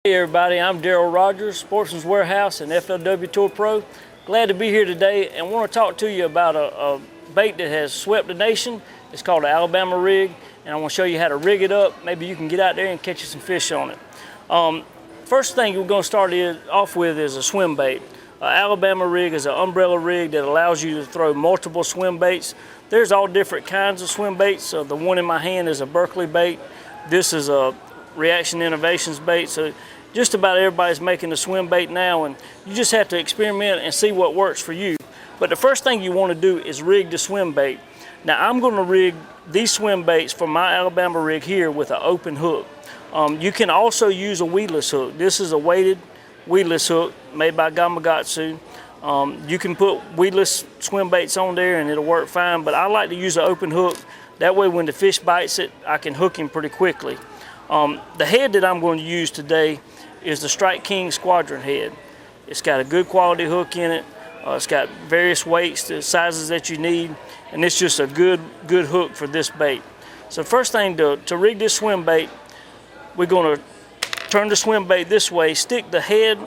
Hey everybody, I'm Dearal Rodgers, Sportsman's Warehouse and FLW Tour Pro. Glad to be here today and want to talk to you about a bait that has swept the nation. It's called an Alabama rig, and I want to show you how to rig it up. Maybe you can get out there and catch you some fish on it. First thing we're going to start off with is a swim bait. Alabama rig is an umbrella rig that allows you to throw multiple swim baits. There's all different kinds of swim baits. The one in my hand is a Berkeley bait. This is a Reaction Innovations bait. So just about everybody's making a swim bait now, and you just have to experiment and see what works for you. But the first thing you want to do is rig the swim bait. Now I'm going to rig these swim baits for my Alabama rig here with an open hook. You can also use a weedless hook. This is a weighted weedless hook made by Gamakatsu. You can put weedless swim baits on there and it'll work fine, but I like to use an open hook. That way when the fish bites it, I can hook him pretty quickly. The head that I'm going to use today is the Strike King Squadron head. It's got a good quality hook in it. It's got various weights, the sizes that you need, and it's just a good hook for this bait. So first thing to rig this swim bait, we're going to turn the swim bait this way, stick the head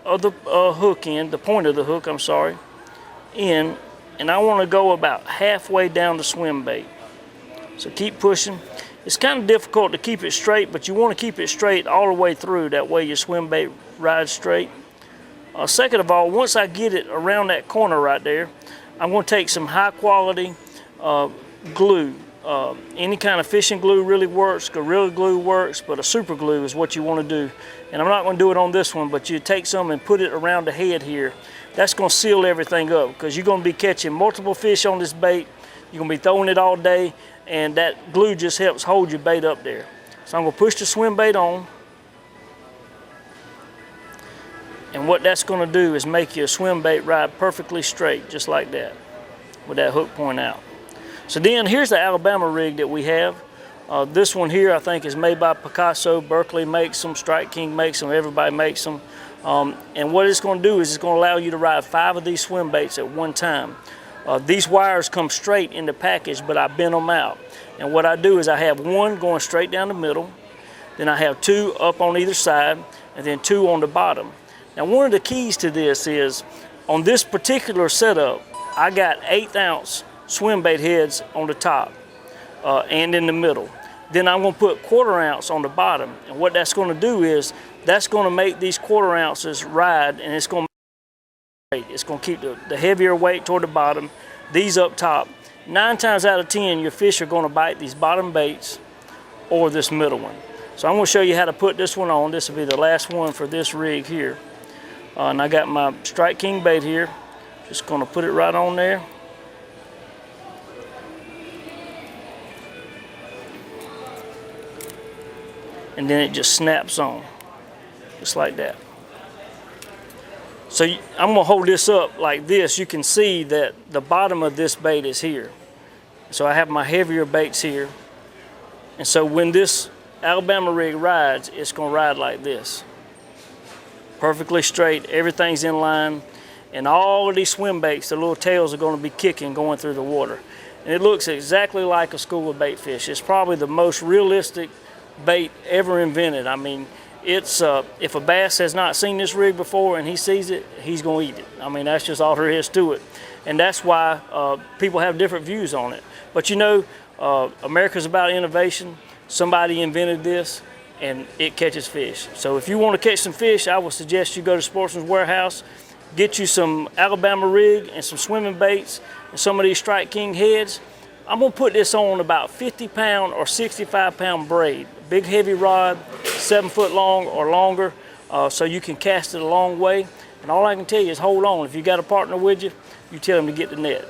of the hook in, the point of the hook, I'm sorry, in, and I want to go about halfway down the swim bait. So keep pushing. It's kind of difficult to keep it straight, but you want to keep it straight all the way through. That way your swim bait rides straight. Second of all, once I get it around that corner right there, I'm going to take some high quality glue. Any kind of fishing glue really works, Gorilla Glue works, but a super glue is what you want to do. And I'm not going to do it on this one, but you take some and put it around the head here. That's going to seal everything up because you're going to be catching multiple fish on this bait. You're going to be throwing it all day, and that glue just helps hold your bait up there. So I'm going to push the swim bait on. And what that's going to do is make your swim bait ride perfectly straight, just like that, with that hook point out. So then here's the Alabama rig that we have. This one here I think is made by Picasso. Berkeley makes them, Strike King makes them, everybody makes them. And what it's going to do is it's going to allow you to ride 5 of these swim baits at one time. These wires come straight in the package, but I bend them out. And what I do is I have one going straight down the middle, then I have 2 up on either side, and then 2 on the bottom. Now one of the keys to this is, on this particular setup, I got 1/8 ounce swim bait heads on the top and in the middle. Then I'm going to put 1/4 ounce on the bottom. And what that's going to do is, that's going to make these 1/4 ounces ride, and it's going to keep the heavier weight toward the bottom, these up top. 9 times out of 10, your fish are going to bite these bottom baits or this middle one. So I'm going to show you how to put this one on. This will be the last one for this rig here. And I got my Strike King bait here. Just going to put it right on there. And then it just snaps on, just like that. So I'm going to hold this up like this. You can see that the bottom of this bait is here. So I have my heavier baits here. And so when this Alabama rig rides, it's going to ride like this. Perfectly straight, everything's in line. And all of these swim baits, the little tails are going to be kicking going through the water. And it looks exactly like a school of bait fish. It's probably the most realistic bait ever invented. I mean, it's if a bass has not seen this rig before and he sees it, he's going to eat it. I mean, that's just all there is to it. And that's why people have different views on it. But you know, America's about innovation. Somebody invented this and it catches fish. So if you want to catch some fish, I would suggest you go to Sportsman's Warehouse, get you some Alabama rig and some swimming baits and some of these Strike King heads. I'm going to put this on about 50-pound or 65-pound braid. Big heavy rod, 7 foot long or longer, so you can cast it a long way. And all I can tell you is hold on. If you got a partner with you, you tell him to get the net.